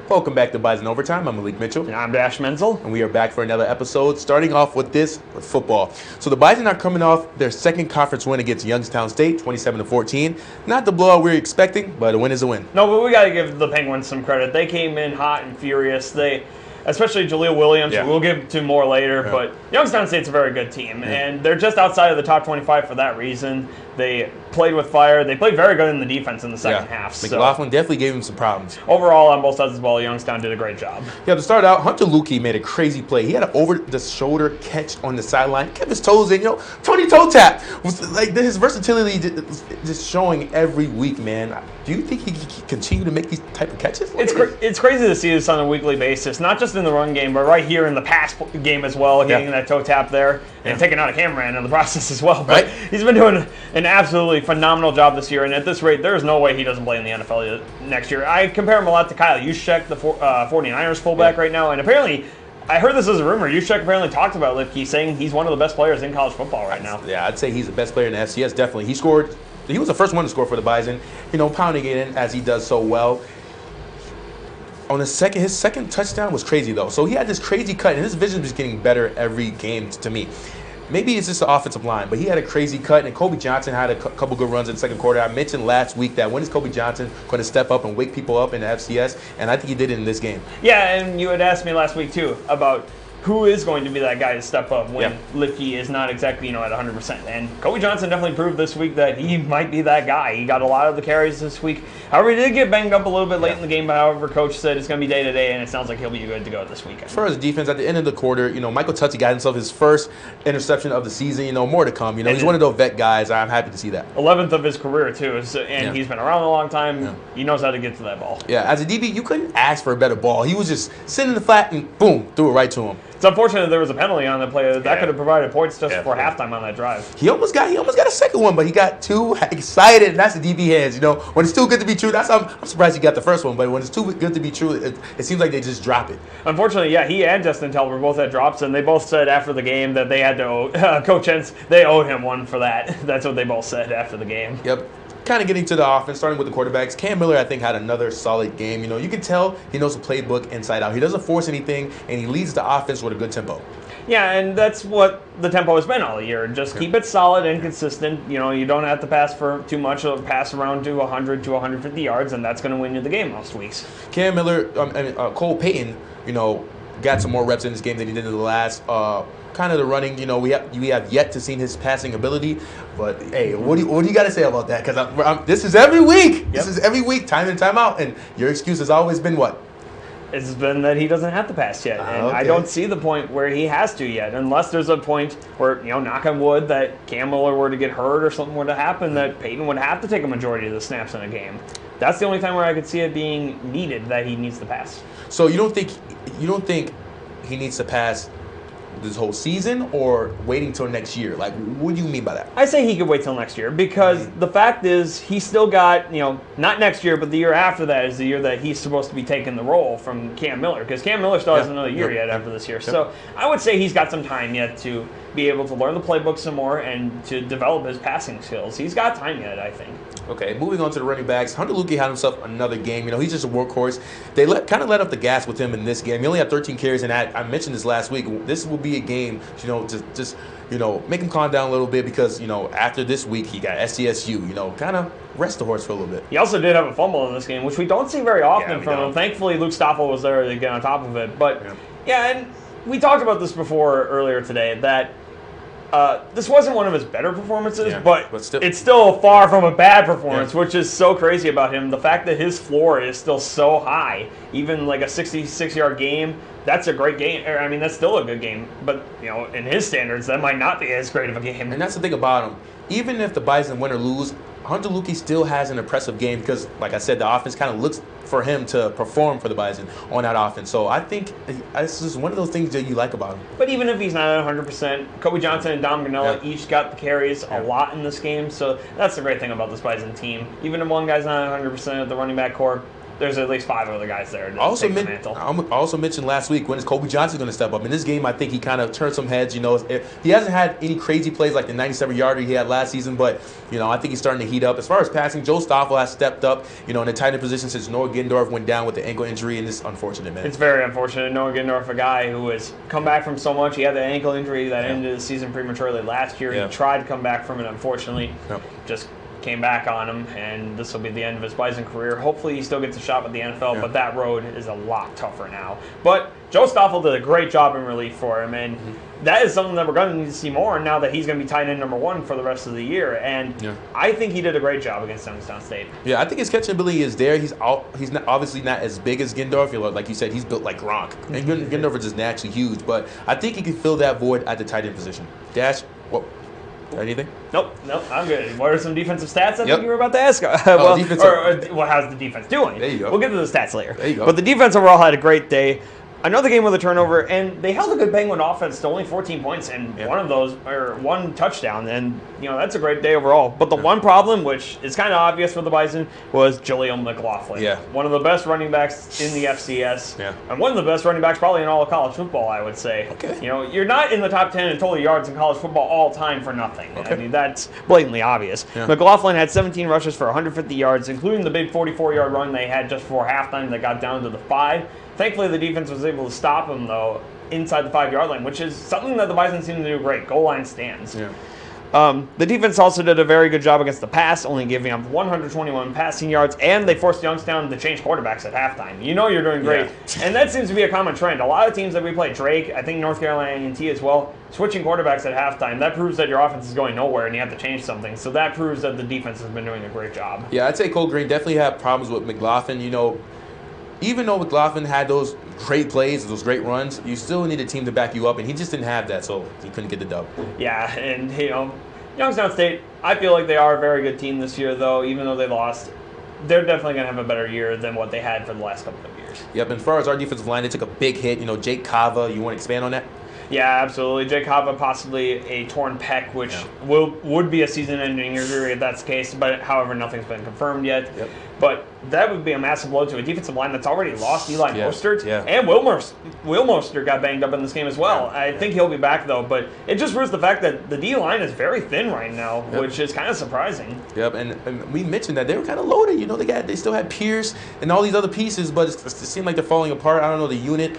Welcome back to Bison Overtime. I'm Malik Mitchell. And I'm Dash Mentzel. And we are back for another episode, starting off with football. So the Bison are coming off their second conference win against Youngstown State, 27-14. Not the blowout we were expecting, but a win is a win. No, but we got to give the Penguins some credit. They came in hot and furious. Especially Jaleel Williams, who we'll give to more later. Yeah. But Youngstown State's a very good team, and they're just outside of the top 25 for that reason. They played with fire. They played very good in the defense in the second half. McLaughlin definitely gave him some problems. Overall, on both sides of the ball, Youngstown did a great job. Yeah, to start out, Hunter Lukey made a crazy play. He had an over-the-shoulder catch on the sideline, kept his toes in, Tony toe tap. His versatility just showing every week, man. Do you think he can continue to make these type of catches? It's crazy to see this on a weekly basis, not just in the run game, but right here in the pass game as well, getting that toe tap there and taking out a cameraman in the process as well. But he's been doing an absolutely phenomenal job this year, and at this rate, there is no way he doesn't play in the NFL next year. I compare him a lot to Kyle Juszczyk, the 49ers fullback right now, and apparently I heard this as a rumor. Juszczyk apparently talked about Lipke, saying he's one of the best players in college football right now. Yeah, I'd say he's the best player in the FCS, definitely. He was the first one to score for the Bison, pounding it in as he does so well. On his second touchdown was crazy, though. So he had this crazy cut, and his vision was getting better every game to me. Maybe it's just the offensive line, but he had a crazy cut, and Colby Johnson had a couple good runs in the second quarter. I mentioned last week that when is Colby Johnson going to step up and wake people up in the FCS, and I think he did it in this game. Yeah, and you had asked me last week, too, about who is going to be that guy to step up when Lipke is not exactly, at 100%. And Colby Johnson definitely proved this week that he might be that guy. He got a lot of the carries this week. However, he did get banged up a little bit late in the game, but however, Coach said it's going to be day-to-day, and it sounds like he'll be good to go this weekend. As far as defense, at the end of the quarter, Michael Tutsey got himself his first interception of the season. More to come. He's one of those vet guys. I'm happy to see that. 11th of his career, too, and he's been around a long time. Yeah. He knows how to get to that ball. Yeah, as a DB, you couldn't ask for a better ball. He was just sitting in the flat and, boom, threw it right to him. It's unfortunate there was a penalty on the play. That could have provided points just before halftime on that drive. He almost got a second one, but he got too excited, and that's the DB hands. When it's too good to be true, I'm surprised he got the first one, but when it's too good to be true, it seems like they just drop it. Unfortunately, he and Justin Telfer both had drops, and they both said after the game that they had to Coach Hentz, they owed him one for that. That's what they both said after the game. Yep. Kind of getting to the offense, starting with the quarterbacks. Cam Miller, I think, had another solid game. You can tell he knows the playbook inside out. He doesn't force anything, and he leads the offense with a good tempo. Yeah, and that's what the tempo has been all year. Just keep it solid and consistent. You don't have to pass for too much. Or pass around to 100 to 150 yards, and that's going to win you the game most weeks. Cam Miller, Cole Payton, got some more reps in this game than he did in the last. Kind of the running, we have yet to see his passing ability, but hey, what do you got to say about that? Because this is every week. Yep. This is every week, time in, time out, and your excuse has always been what? It's been that he doesn't have to pass yet, and I don't see the point where he has to yet, unless there's a point where, knock on wood, that Cam Miller were to get hurt or something were to happen, that Peyton would have to take a majority of the snaps in a game. That's the only time where I could see it being needed, that he needs to pass. So you don't think he needs to pass this whole season, or waiting till next year? What do you mean by that? I say he could wait till next year, because the fact is he still got, not next year, but the year after that is the year that he's supposed to be taking the role from Cam Miller, because Cam Miller still has another year yet after this year. So I would say he's got some time yet to be able to learn the playbook some more and to develop his passing skills. He's got time yet, I think. Okay, moving on to the running backs. Hunter Lukey had himself another game. He's just a workhorse. They kind of let up the gas with him in this game. He only had 13 carries, and I mentioned this last week. This will be a game, to just make him calm down a little bit, because, after this week, he got SDSU, kind of rest the horse for a little bit. He also did have a fumble in this game, which we don't see very often from him. Thankfully, Luke Stoffel was there to get on top of it. But, and we talked about this before earlier today, that this wasn't one of his better performances, but it's still far from a bad performance, which is so crazy about him. The fact that his floor is still so high, even like a 66-yard game, that's a great game. I mean, that's still a good game. But, in his standards, that might not be as great of a game. And that's the thing about him. Even if the Bison win or lose, Hunter Lukey still has an impressive game, because, like I said, the offense kind of looks for him to perform for the Bison on that offense. So I think this is one of those things that you like about him. But even if he's not at 100%, Colby Johnson and Dom Ganella each got the carries a lot in this game. So that's the great thing about this Bison team. Even if one guy's not at 100% of the running back core, there's at least 5 other guys there to take the mantle. I also mentioned last week, when is Colby Johnson going to step up? In this game, I think he kind of turned some heads. He hasn't had any crazy plays like the 97-yarder he had last season, but, I think he's starting to heat up. As far as passing, Joe Stoffel has stepped up, in a tight end position since Noah Gendorf went down with the ankle injury, and it's unfortunate, man. It's very unfortunate. Noah Gendorf, a guy who has come back from so much. He had the ankle injury that ended the season prematurely last year. He tried to come back from it, unfortunately. Just came back on him, and this will be the end of his Bison career. Hopefully he still gets a shot with the NFL, but that road is a lot tougher now. But Joe Stoffel did a great job in relief for him, and that is something that we're going to need to see more now that he's going to be tight end number 1 for the rest of the year. And I think he did a great job against Youngstown State. Yeah, I think his catching ability is there. He's obviously not as big as Gendorf. Like you said, he's built like Gronk. And Gendorf is just naturally huge, but I think he can fill that void at the tight end position. Dash, anything? Nope, I'm good. What are some defensive stats I think you were about to ask? How's the defense doing? There you go. We'll get to the stats later. There you go. But the defense overall had a great day. Another game with a turnover, and they held a good Penguin offense to only 14 points and one touchdown, and that's a great day overall. But the one problem, which is kind of obvious for the Bison, was Jillian Mclaughlin. Yeah. One of the best running backs in the FCS, and one of the best running backs probably in all of college football, I would say. Okay. You're not in the top 10 in total yards in college football all time for nothing. Okay. I mean, that's blatantly obvious. Yeah. McLaughlin had 17 rushes for 150 yards, including the big 44-yard run they had just before halftime that got down to the 5. Thankfully, the defense was able to stop him, though, inside the 5-yard line, which is something that the Bison seem to do great. Goal line stands. Yeah. The defense also did a very good job against the pass, only giving up 121 passing yards, and they forced Youngstown to change quarterbacks at halftime. You're doing great. Yeah. And that seems to be a common trend. A lot of teams that we play, Drake, I think North Carolina A&T as well, switching quarterbacks at halftime, that proves that your offense is going nowhere and you have to change something. So that proves that the defense has been doing a great job. Yeah, I'd say Cole Green definitely had problems with McLaughlin. Even though McLaughlin had those great plays, those great runs, you still need a team to back you up, and he just didn't have that, so he couldn't get the dub. Yeah, and, Youngstown State, I feel like they are a very good team this year, though, even though they lost. They're definitely going to have a better year than what they had for the last couple of years. Yep, and as far as our defensive line, they took a big hit. Jake Kava, you want to expand on that? Yeah, absolutely. Jake Kava possibly a torn pec, which would be a season-ending injury if that's the case, but however, nothing's been confirmed yet. Yep. But that would be a massive blow to a defensive line that's already lost Eli Mostert. Yeah. And Will Mostert got banged up in this game as well. I think he'll be back, though. But it just proves the fact that the D-line is very thin right now, which is kind of surprising. Yep, and we mentioned that they were kind of loaded. They still had Pierce and all these other pieces, but it seemed like they're falling apart. I don't know, the unit,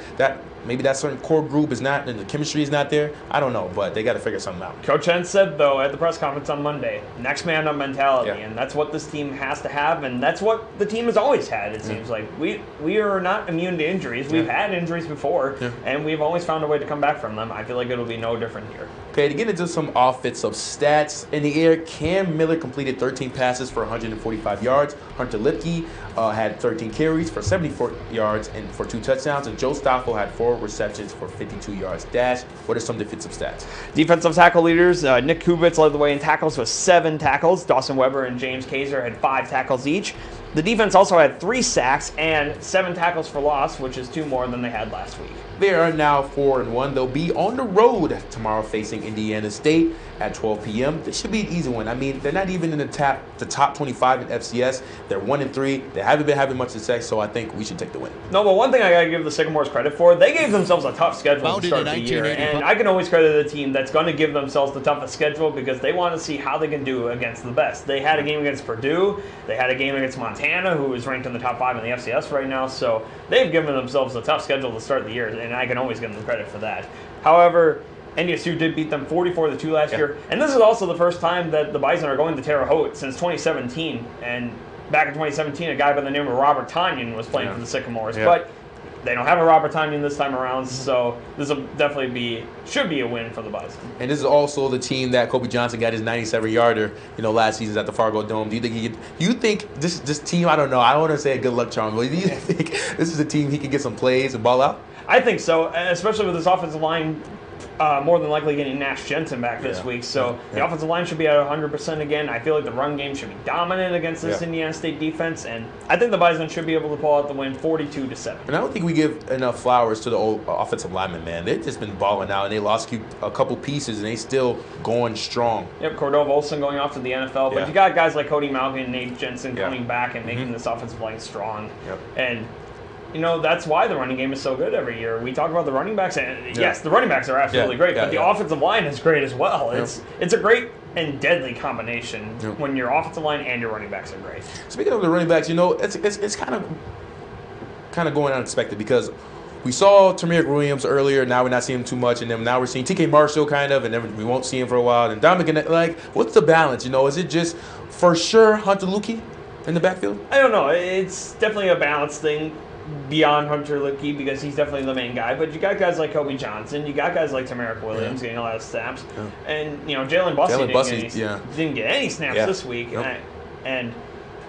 maybe that certain core group is not, and the chemistry is not there. I don't know, but they got to figure something out. Coach Hens said, though, at the press conference on Monday, next man up mentality, and that's what this team has to have, and that's what the team has always had, it seems like. We are not immune to injuries. We've had injuries before, and we've always found a way to come back from them. I feel like it'll be no different here. Okay, to get into some offensive stats in the air, Cam Miller completed 13 passes for 145 yards. Hunter Lipke had 13 carries for 74 yards and for 2 touchdowns, and Joe Stoffel had 4 receptions for 52 yards. Dash, what are some defensive stats? Defensive tackle leaders, Nick Kubitz led the way in tackles with 7 tackles. Dawson Weber and James Kaiser had 5 tackles each. The defense also had 3 sacks and 7 tackles for loss, which is 2 more than they had last week. They are now 4-1. They'll be on the road tomorrow facing Indiana State at 12 p.m. This should be an easy one. I mean, they're not even in the top 25 in FCS. They're 1-3. They haven't been having much success, so I think we should take the win. No, but one thing I got to give the Sycamores credit for, they gave themselves a tough schedule to start the year. And I can always credit a team that's going to give themselves the toughest schedule because they want to see how they can do against the best. They had a game against Purdue. They had a game against Montana, who is ranked in the top 5 in the FCS right now. So they've given themselves a tough schedule to start the year, and I can always give them credit for that. However, NDSU did beat them 44-2 last year, and this is also the first time that the Bison are going to Terre Haute since 2017. And back in 2017, a guy by the name of Robert Tonyan was playing for the Sycamores, but they don't have a Robert Tonyan this time around, so this will definitely should be a win for the Bison. And this is also the team that Colby Johnson got his 97-yarder, last season at the Fargo Dome. Do you think this team? I don't know. I don't want to say a good luck charm, but do you think this is a team he can get some plays and ball out? I think so, especially with this offensive line more than likely getting Nash Jensen back this week. So the offensive line should be at 100% again. I feel like the run game should be dominant against this Indiana State defense. And I think the Bison should be able to pull out the win 42-7. And I don't think we give enough flowers to the old offensive linemen, man. They've just been balling out, and they lost a couple pieces, and they still going strong. Yep, Cordova Olson going off to the NFL. But you got guys like Cody Malkin and Nate Jensen coming back and making this offensive line strong. Yep. And that's why the running game is so good every year. We talk about the running backs, and yes, the running backs are absolutely great, but the offensive line is great as well. It's a great and deadly combination when your offensive line and your running backs are great. Speaking of the running backs, it's kind of going unexpected because we saw Tamir Williams earlier. Now we're not seeing him too much, and then now we're seeing TK Marshall kind of, and then we won't see him for a while. And Dominic, what's the balance? Is it just for sure Hunter Luque in the backfield? I don't know. It's definitely a balance thing beyond Hunter Luque because he's definitely the main guy. But you got guys like Colby Johnson, you got guys like Tamarick Williams getting a lot of snaps, and Jalen Bussey didn't get any snaps this week, and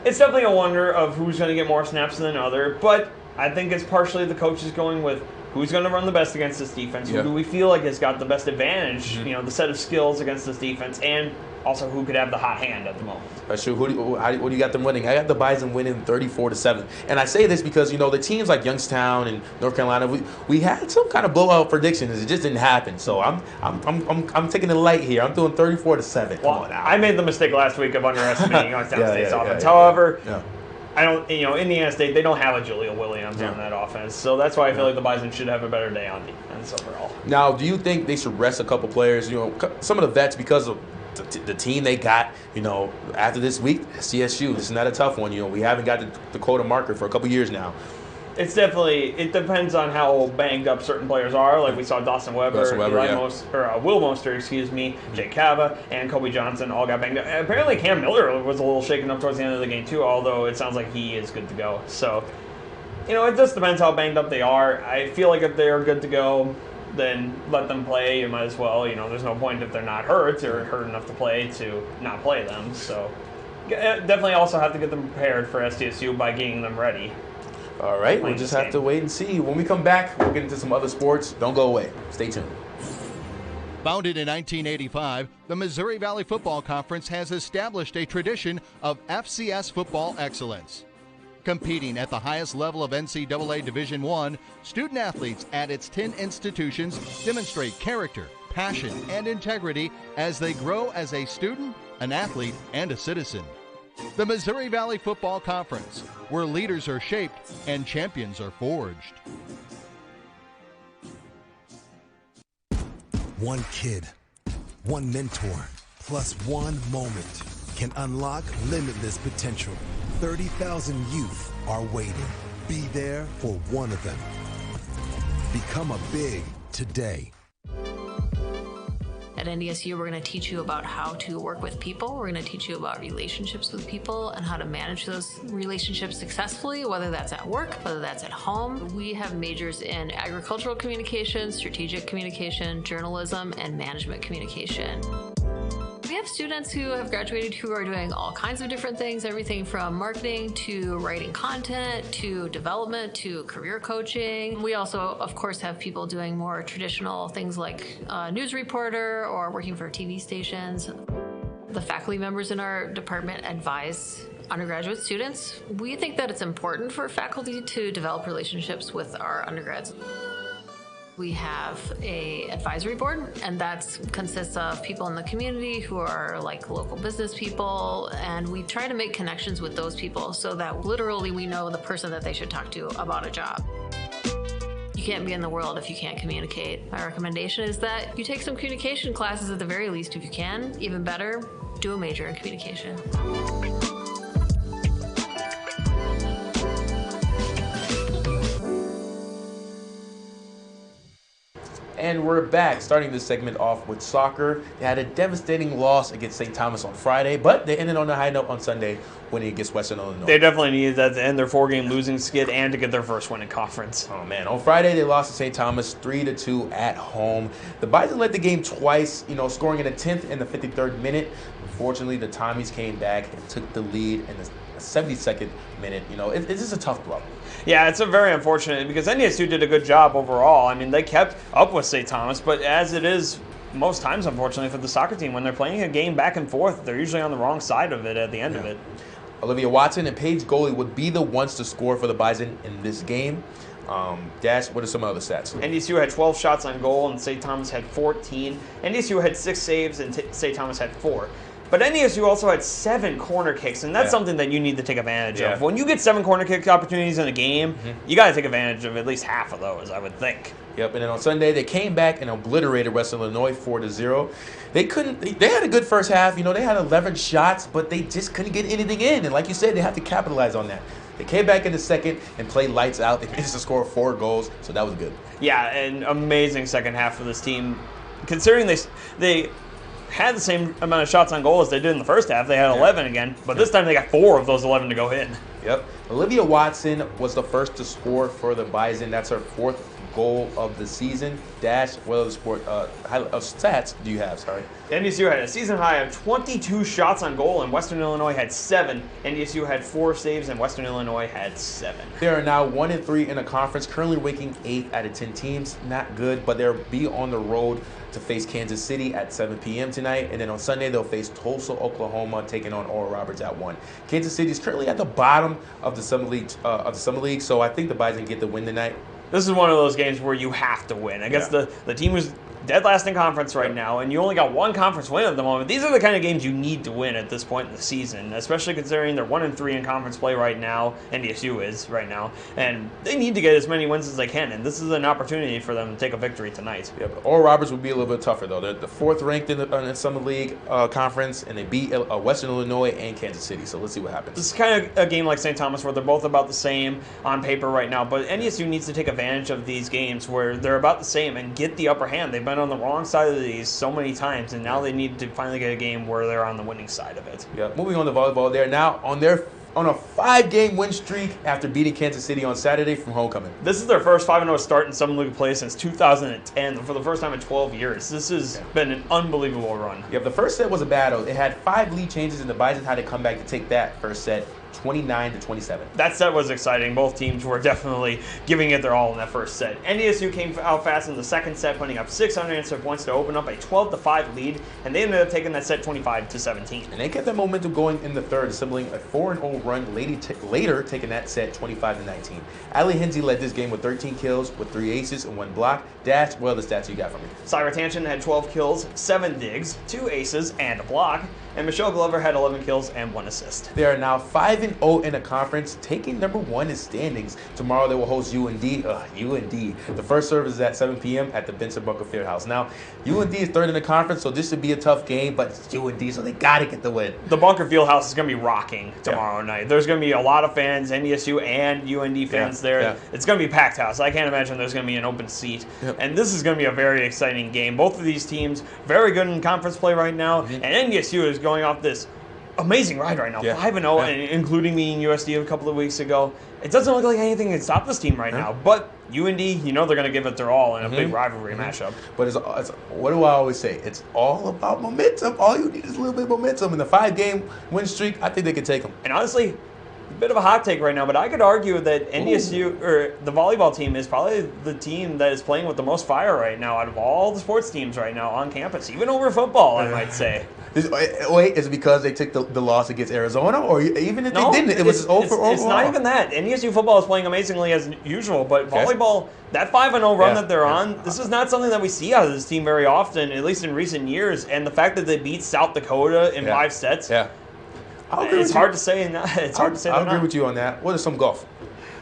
it's definitely a wonder of who's going to get more snaps than other. But I think it's partially the coaches going with who's going to run the best against this defense, who do we feel like has got the best advantage, the set of skills against this defense, and also who could have the hot hand at the moment. That's true. What do you got them winning? I got the Bison winning 34-7. And I say this because, the teams like Youngstown and North Carolina, we had some kind of blowout predictions. It just didn't happen. So I'm taking it light here. I'm doing 34-7. Come on now. I made the mistake last week of underestimating Youngstown State's offense. However, I don't, Indiana State, they don't have a Julia Williams on that offense. So that's why I feel like the Bison should have a better day on defense overall. Now, do you think they should rest a couple players, some of the vets because of the team they got, after this week, CSU. This is not a tough one. We haven't got the quota marker for a couple years now. It depends on how banged up certain players are. Like we saw Dawson Weber, Will Moster, Jake Cava, and Colby Johnson all got banged up. And apparently Cam Miller was a little shaken up towards the end of the game too, although it sounds like he is good to go. So, it just depends how banged up they are. I feel like if they are good to go, then let them play. You might as well. There's no point if they're not hurt or hurt enough to play to not play them. So definitely also have to get them prepared for SDSU by getting them ready. All right, we'll just have to wait and see. When we come back, we'll get into some other sports. Don't go away. Stay tuned. Founded in 1985, the Missouri Valley Football Conference has established a tradition of FCS football excellence. Competing at the highest level of NCAA Division I, student athletes at its 10 institutions demonstrate character, passion, and integrity as they grow as a student, an athlete, and a citizen. The Missouri Valley Football Conference, where leaders are shaped and champions are forged. One kid, one mentor, plus one moment can unlock limitless potential. 30,000 youth are waiting. Be there for one of them. Become a big today. At NDSU, we're going to teach you about how to work with people. We're going to teach you about relationships with people and how to manage those relationships successfully, whether that's at work, whether that's at home. We have majors in agricultural communication, strategic communication, journalism, and management communication. We have students who have graduated who are doing all kinds of different things, everything from marketing to writing content to development to career coaching. We also, of course, have people doing more traditional things like news reporter or working for TV stations. The faculty members in our department advise undergraduate students. We think that it's important for faculty to develop relationships with our undergrads. We have an advisory board, and that consists of people in the community who are like local business people, and we try to make connections with those people so that literally we know the person that they should talk to about a job. You can't be in the world if you can't communicate. My recommendation is that you take some communication classes at the very least if you can. Even better, do a major in communication. And we're back, starting this segment off with soccer. They had a devastating loss against St. Thomas on Friday, but they ended on a high note on Sunday, winning against Western Illinois. They definitely needed that to end their 4-game losing skid and to get their first win in conference. Oh, man. On Friday, they lost to St. Thomas 3-2 at home. The Bison led the game twice, scoring in the 10th and the 53rd minute. Unfortunately, the Tommies came back and took the lead in the 72nd minute. You know, it's just a tough blow. Yeah, it's a very unfortunate because NDSU did a good job overall. I mean, they kept up with St. Thomas, but as it is most times, unfortunately, for the soccer team, when they're playing a game back and forth, they're usually on the wrong side of it at the end of it. Olivia Watson and Paige Goalie would be the ones to score for the Bison in this game. Dash, what are some other stats? NDSU had 12 shots on goal and St. Thomas had 14. NDSU had 6 saves and St. Thomas had 4. But NDSU also had 7 corner kicks, and that's something that you need to take advantage of. When you get 7 corner kick opportunities in a game, you got to take advantage of at least half of those, I would think. Yep, and then on Sunday, they came back and obliterated Western Illinois 4-0. They had a good first half. You know, they had 11 shots, but they just couldn't get anything in. And like you said, they have to capitalize on that. They came back in the second and played lights out. They managed to score 4 goals, so that was good. Yeah, an amazing second half for this team. Considering they had the same amount of shots on goal as they did in the first half. They had 11 again, but this time they got 4 of those 11 to go in. Yep. Olivia Watson was the first to score for the Bison. That's her 4th goal of the season. Dash, what other stats do you have? Sorry. NDSU had a season high of 22 shots on goal, and Western Illinois had 7. NDSU had 4 saves, and Western Illinois had 7. They are now 1-3 in the conference, currently ranking 8th out of 10 teams. Not good, but they'll be on the road to face Kansas City at 7 p.m. tonight, and then on Sunday they'll face Tulsa, Oklahoma, taking on Oral Roberts at 1. Kansas City is currently at the bottom of the Summer League, so I think the Bison get the win tonight. This is one of those games where you have to win. I guess the team who's dead last in conference right now, and you only got 1 conference win at the moment. These are the kind of games you need to win at this point in the season, especially considering they're 1-3 in conference play right now. NDSU is right now, and they need to get as many wins as they can, and this is an opportunity for them to take a victory tonight. Yeah, but Oral Roberts would be a little bit tougher, though. They're the 4th ranked in the Summer League conference, and they beat Western Illinois and Kansas City, so let's see what happens. This is kind of a game like St. Thomas where they're both about the same on paper right now, but NDSU needs to take advantage of these games where they're about the same and get the upper hand. They've been on the wrong side of these so many times, and now they need to finally get a game where they're on the winning side of it. Yeah, moving on to volleyball, they're now on a 5-game win streak after beating Kansas City on Saturday from homecoming. This is their first 5-0 start in Summer League play since 2010, for the first time in 12 years. This has been an unbelievable run. Yeah, the first set was a battle. It had 5 lead changes, and the Bison had to come back to take that first set, 29-27. That set was exciting. Both teams were definitely giving it their all in that first set. NDSU came out fast in the second set, putting up 6 unanswered points to open up a 12-5 lead, and they ended up taking that set 25-17. And they kept that momentum going in the third, assembling a 4-0 run, later taking that set 25-19. Allie Hinsey led this game with 13 kills, with 3 aces and 1 block. Dash, what other stats you got for me? Syra Tanchin had 12 kills, 7 digs, 2 aces, and a block. And Michelle Glover had 11 kills and 1 assist. They are now 5-0 in the conference, taking number 1 in standings. Tomorrow they will host UND. UND. The first service is at 7 p.m. at the Benson Bunker Fieldhouse. Now, UND is 3rd in the conference, so this should be a tough game, but it's UND, so they got to get the win. The Bunker Fieldhouse is going to be rocking tomorrow night. There's going to be a lot of fans, NDSU and UND fans there. Yeah. It's going to be a packed house. I can't imagine there's going to be an open seat. Yep. And this is going to be a very exciting game. Both of these teams very good in conference play right now, and NDSU is going off this amazing ride right now, 5-0, and including beating USD a couple of weeks ago. It doesn't look like anything can stop this team right now, but UND, you know they're going to give it their all in a big rivalry matchup. But it's what do I always say? It's all about momentum. All you need is a little bit of momentum. In the 5-game win streak, I think they can take them. And honestly, a bit of a hot take right now, but I could argue that NDSU, or the volleyball team, is probably the team that is playing with the most fire right now out of all the sports teams right now on campus, even over football, I might say. Wait, is it because they took the loss against Arizona, or even if they didn't, it was just overall? It's not even that. NDSU football is playing amazingly as usual, but volleyball, that 5-0 run that they're on, this is not something that we see out of this team very often, at least in recent years. And the fact that they beat South Dakota in 5 sets, it's hard to say. I agree with you on that. What is some golf?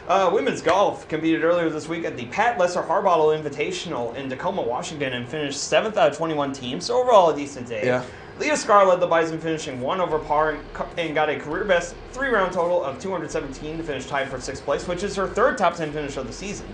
Women's golf competed earlier this week at the Pat Lesser Harbottle Invitational in Tacoma, Washington, and finished 7th out of 21 teams. So overall, a decent day. Yeah. Leah Scar led the Bison, finishing 1 over par and got a career best 3-round total of 217 to finish tied for 6th place, which is her 3rd top 10 finish of the season.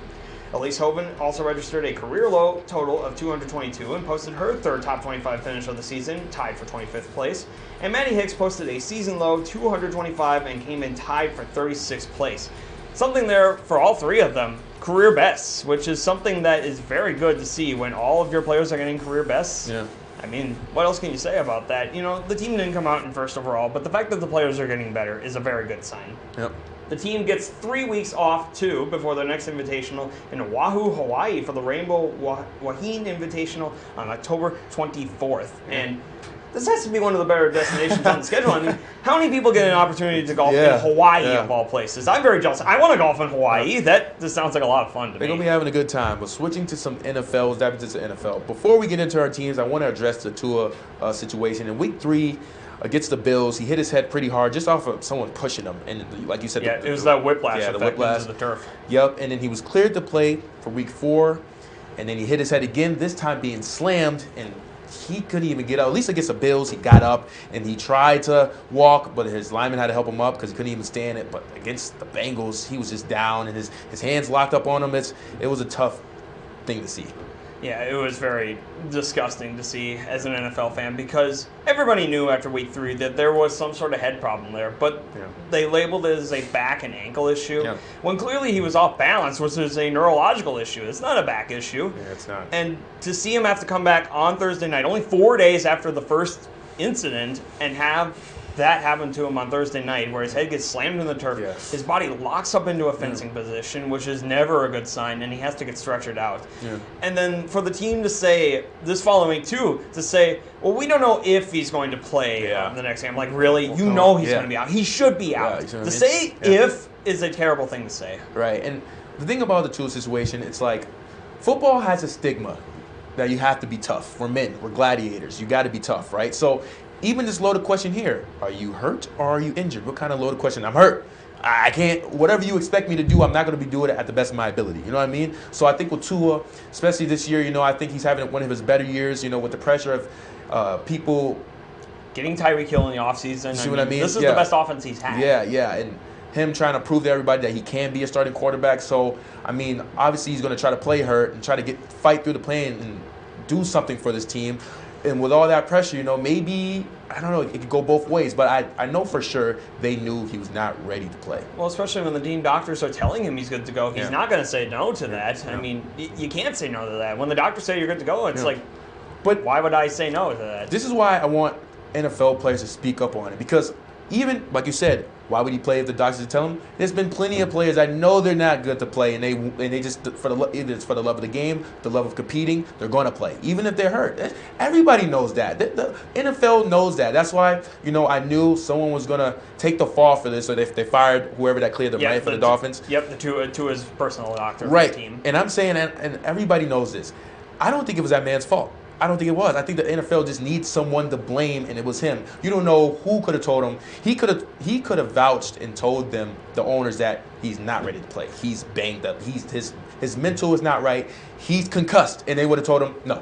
Elise Hoven also registered a career low total of 222 and posted her 3rd top 25 finish of the season, tied for 25th place. And Maddie Hicks posted a season low 225 and came in tied for 36th place. Something there for all 3 of them, career bests, which is something that is very good to see when all of your players are getting career bests. Yeah. I mean, what else can you say about that? The team didn't come out in first overall, but the fact that the players are getting better is a very good sign. Yep. The team gets 3 weeks off, too, before their next invitational in Oahu, Hawaii for the Rainbow Wahine Invitational on October 24th. And this has to be one of the better destinations on the schedule. I mean, how many people get an opportunity to golf in Hawaii, of all places? I'm very jealous. I want to golf in Hawaii. This sounds like a lot of fun to me. They're going to be having a good time. But switching to some NFL, that was just the NFL. Before we get into our teams, I want to address the Tua situation. In week 3, against the Bills, he hit his head pretty hard just off of someone pushing him. And like you said, it was that whiplash effect into the turf. Yep, and then he was cleared to play for week 4, and then he hit his head again, this time being slammed, and he couldn't even get up. At least against the Bills, he got up, and he tried to walk, but his lineman had to help him up because he couldn't even stand it. But against the Bengals, he was just down, and his hands locked up on him. It was a tough thing to see. Yeah, it was very disgusting to see as an NFL fan because everybody knew after week 3 that there was some sort of head problem there, but they labeled it as a back and ankle issue when clearly he was off balance, which is a neurological issue. It's not a back issue. Yeah, it's not. And to see him have to come back on Thursday night, only 4 days after the first incident, and have that happened to him on Thursday night where his head gets slammed in the turf. His body locks up into a fencing position, which is never a good sign, and he has to get stretchered out. And then for the team to say, this following week too, to say, well, we don't know if he's going to play the next game. Like, really? He's going to be out. He should be out. To say if is a terrible thing to say. Right. And the thing about the Tua situation, it's like football has a stigma that you have to be tough. We're men. We're gladiators. You got to be tough, right? So even this loaded question here, are you hurt or are you injured? What kind of loaded question? I'm hurt. I can't, whatever you expect me to do, I'm not going to be doing it at the best of my ability. You know what I mean? So I think with Tua, especially this year, I think he's having one of his better years, with the pressure of people. Getting Tyreek Hill in the offseason. See what I mean? This is the best offense he's had. Yeah. And him trying to prove to everybody that he can be a starting quarterback. So, I mean, obviously he's going to try to play hurt and try to fight through the play and do something for this team. And with all that pressure, maybe, I don't know, it could go both ways. But I know for sure they knew he was not ready to play. Well, especially when the team doctors are telling him he's good to go. He's not going to say no to that. I mean, you can't say no to that. When the doctors say you're good to go, it's like, but why would I say no to that? This is why I want NFL players to speak up on it. Because even, like you said, why would he play if the doctors tell him? There's been plenty of players I know they're not good to play, and they just either it's for the love of the game, the love of competing, they're going to play, even if they're hurt. Everybody knows that. The NFL knows that. That's why I knew someone was going to take the fall for this. So they fired whoever that cleared the right for the Dolphins. Yep, to his personal doctor right. For the team. And I'm saying, and everybody knows this. I don't think it was that man's fault. I don't think it was. I think the NFL just needs someone to blame, and it was him. You don't know who could have told him. He could have vouched and told them, the owners, that he's not ready to play. He's banged up. His mental is not right. He's concussed, and they would have told him no.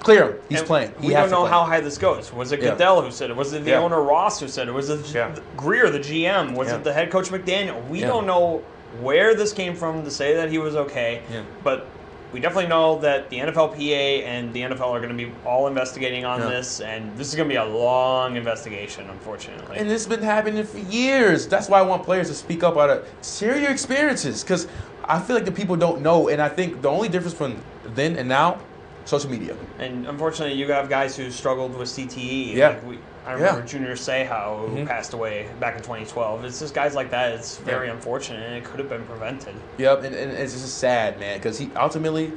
Clear him. He's playing. We don't know how high this goes. Was it Goodell who said it? Was it the owner Ross who said it? Was it Greer, the GM? Was it the head coach McDaniel? We don't know where this came from to say that he was okay, but we definitely know that the NFLPA and the NFL are going to be all investigating on this, and this is going to be a long investigation, unfortunately. And this has been happening for years. That's why I want players to speak up about it. Share your experiences, because I feel like the people don't know, and I think the only difference from then and now, social media. And unfortunately, you have guys who struggled with CTE. Yeah. I remember Junior Seau, who passed away back in 2012. It's just guys like that. It's very unfortunate, and it could have been prevented. Yep, and it's just sad, man, because he ultimately,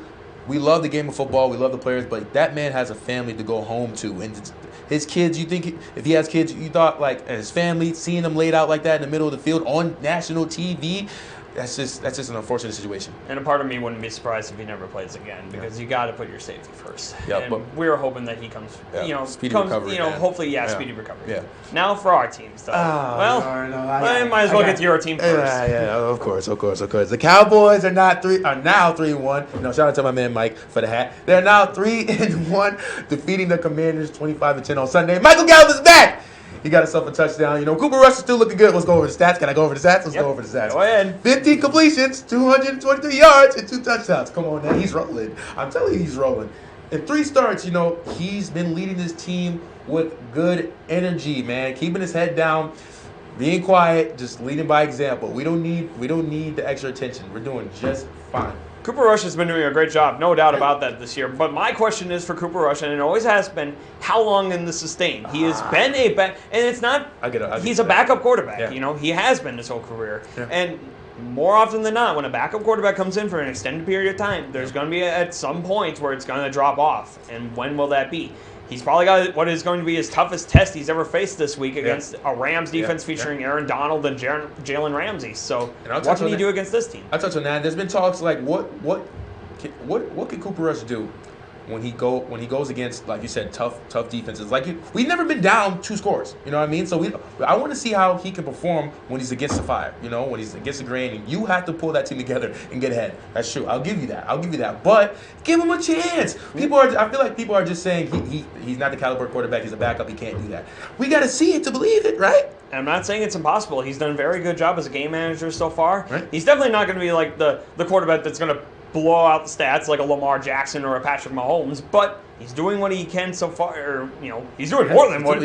we love the game of football, we love the players, but that man has a family to go home to, and his kids. You think if he has kids, you thought like his family, seeing them laid out like that in the middle of the field on national TV. That's just an unfortunate situation. And a part of me wouldn't be surprised if he never plays again, because you got to put your safety first. Yeah, and we were hoping that he comes, speedy recovery. Hopefully, speedy recovery. Yeah. Now for our teams, though. I might as well get to your team first. Of course. The Cowboys are now 3-1. Shout out to my man Mike for the hat. They're now 3-1, defeating the Commanders 25-10 on Sunday. Michael Gallup is back. He got himself a touchdown. Cooper Rush is still looking good. Let's go over the stats. Can I go over the stats? Let's go over the stats. Go ahead. 50 completions, 223 yards, and 2 touchdowns. Come on, man. He's rolling. I'm telling you, he's rolling. In 3 starts, he's been leading his team with good energy, man. Keeping his head down, being quiet, just leading by example. We don't need the extra attention. We're doing just fine. Cooper Rush has been doing a great job, no doubt about that this year. But my question is for Cooper Rush, and it always has been, how long can this sustain? He has been and it's not. He's a backup quarterback. Yeah. You know, he has been his whole career, Yeah. and more often than not, when a backup quarterback comes in for an extended period of time, there's going to be at some point where it's going to drop off. And when will that be? He's probably got what is going to be his toughest test he's ever faced this week against a Rams defense featuring Aaron Donald and Jalen Ramsey. So what can he do against this team? I'll touch on that. There's been talks like what can Cooper Rush do when he goes against, like you said, tough defenses. Like we've never been down 2 scores. You know what I mean? So I want to see how he can perform when he's against the fire. You know, when he's against the grain, and you have to pull that team together and get ahead. That's true. I'll give you that. But give him a chance. I feel like people are just saying he's not the caliber quarterback. He's a backup. He can't do that. We got to see it to believe it, right? And I'm not saying it's impossible. He's done a very good job as a game manager so far. Right. He's definitely not going to be like the quarterback that's going to blow out the stats like a Lamar Jackson or a Patrick Mahomes, but he's doing what he can so far. Or, you know, he's doing more than what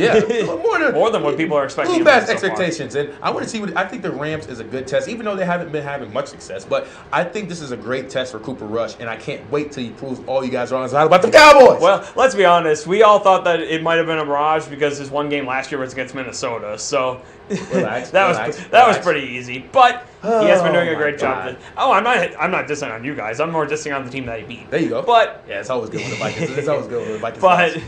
more than what people are expecting. Little past expectations, and I want to see what I think. The Rams is a good test, even though they haven't been having much success. But I think this is a great test for Cooper Rush, and I can't wait till he proves all you guys wrong about the Cowboys. Well, let's be honest. We all thought that it might have been a mirage because his one game last year was against Minnesota. So that was pretty easy. But he has been doing a great job. I'm not dissing on you guys. I'm more dissing on the team that he beat. There you go. But yeah, it's always good when the Vikings. It's always good when the Vikings. But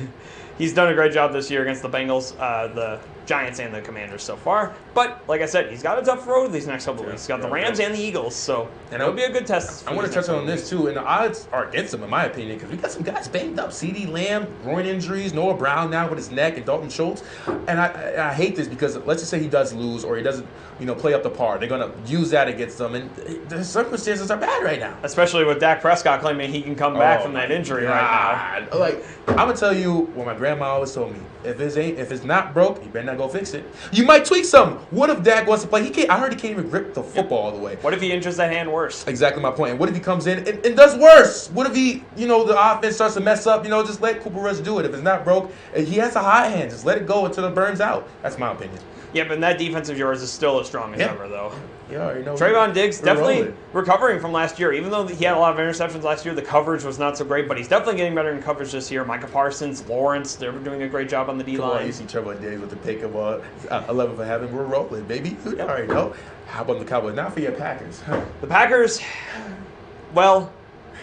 he's done a great job this year against the Bengals, the Giants, and the Commanders so far. But like I said, he's got a tough road these next couple of weeks. He's got the Rams and the Eagles, so it'll be a good test. I want to touch on this too, and the odds are against him in my opinion because we got some guys banged up. CeeDee Lamb, groin injuries, Noah Brown now with his neck, and Dalton Schultz. And I hate this because let's just say he does lose or he doesn't, play up the par. They're gonna use that against them, and the circumstances are bad right now. Especially with Dak Prescott claiming he can come back from that injury right now. Like I'm gonna tell you what my grandma always told me: if it's not broke, you better not go fix it. You might tweak something. What if Dak wants to play? I heard he can't even grip the football all the way. What if he injures that hand worse? Exactly my point. And what if he comes in and does worse? What if he, the offense starts to mess up? Just let Cooper Rush do it. If it's not broke, he has a high hand. Just let it go until it burns out. That's my opinion. Yeah, but that defense of yours is still as strong as ever, though. Yeah, already know. Trayvon Diggs definitely recovering from last year. Even though he had a lot of interceptions last year, the coverage was not so great, but he's definitely getting better in coverage this year. Micah Parsons, Lawrence, they're doing a great job on the D-line. You see Trayvon Diggs with the pick of 11 for heaven. We're rolling, baby. You already know. How about the Cowboys? Now for your Packers. The Packers, well,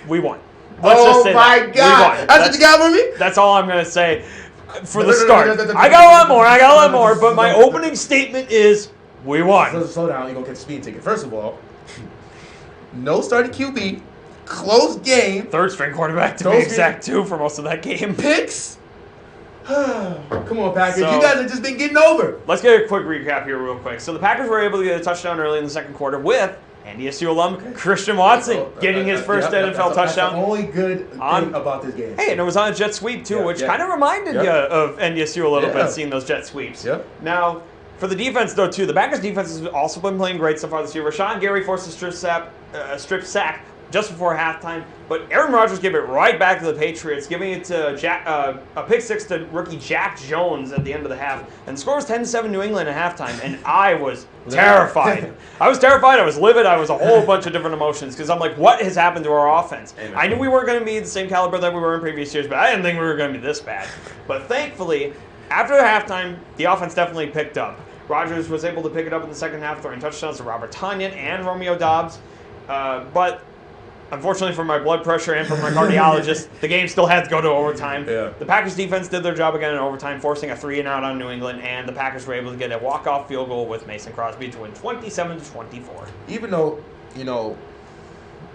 we won. Oh, my God. That's what you got for me? That's all I'm going to say. For the start. I got a lot more, but my opening statement is we won. Slow down, you're going to get a speeding ticket. First of all, no starting QB, close game. Third string quarterback to be exact, too, for most of that game. Picks. Come on, Packers. You guys have just been getting over. Let's get a quick recap here real quick. So the Packers were able to get a touchdown early in the second quarter with NDSU alum Christian Watson getting his first NFL touchdown. That's the only good thing about this game. Hey, and it was on a jet sweep, too, which kind of reminded you of NDSU a little bit, seeing those jet sweeps. Yep. Now, for the defense, though, too, the Packers defense has also been playing great so far this year. Rashawn Gary forced a strip sack just before halftime, but Aaron Rodgers gave it right back to the Patriots, giving it to a pick six to rookie Jack Jones at the end of the half. And the score was 10-7 New England at halftime, and I was terrified. I was terrified. I was livid. I was a whole bunch of different emotions because I'm like, what has happened to our offense? Amen. I knew we weren't going to be the same caliber that we were in previous years, but I didn't think we were going to be this bad. But thankfully, after the halftime, the offense definitely picked up. Rodgers was able to pick it up in the second half, throwing touchdowns to Robert Tonyan and Romeo Doubs. But unfortunately for my blood pressure and for my cardiologist, the game still had to go to overtime. Yeah. The Packers defense did their job again in overtime, forcing a 3-and-out on New England, and the Packers were able to get a walk-off field goal with Mason Crosby to win 27-24. Even though,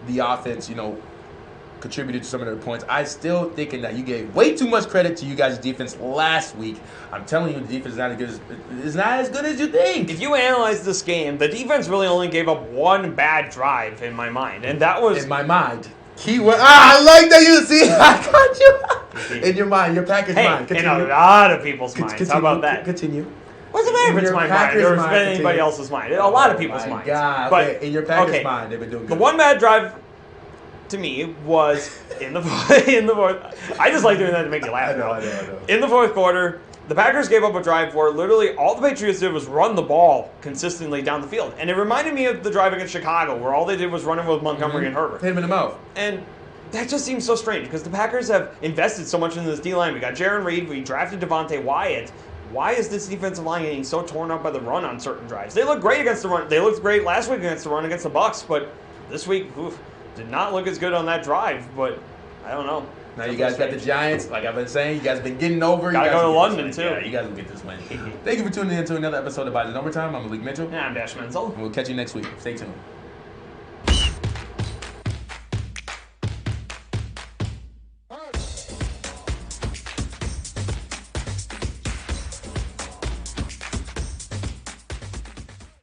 the offense, contributed to some of their points, I still thinking that you gave way too much credit to you guys' defense last week. I'm telling you, the defense is not as good as you think. If you analyze this game, the defense really only gave up one bad drive in my mind, and that was... In my mind. Keyword. I like that you see. I got you. In your mind, your Packers' mind. Continue. In a lot of people's minds. How about that? Continue. What's the matter if it's my mind or if it's anybody else's mind? A lot of people's minds. God. But in your Packers' mind, they've been doing good. The one bad drive to me was in the fourth. I just like doing that to make you laugh. I know. In the fourth quarter, the Packers gave up a drive where literally all the Patriots did was run the ball consistently down the field. And it reminded me of the drive against Chicago where all they did was run it with Montgomery and Herbert. Hit him in the mouth. And that just seems so strange because the Packers have invested so much in this D-line. We got Jaron Reed. We drafted Devontae Wyatt. Why is this defensive line getting so torn up by the run on certain drives? They look great against the run. They looked great last week against the run against the Bucs, but this week, did not look as good on that drive. But I don't know. Now you guys got the Giants. Like I've been saying, you guys have been getting over. Gotta go to London, too. Yeah, you guys will get this win. Thank you for tuning in to another episode of Bison Overtime. I'm Malik Mitchell. Yeah, I'm Dash Mentzel. And we'll catch you next week. Stay tuned.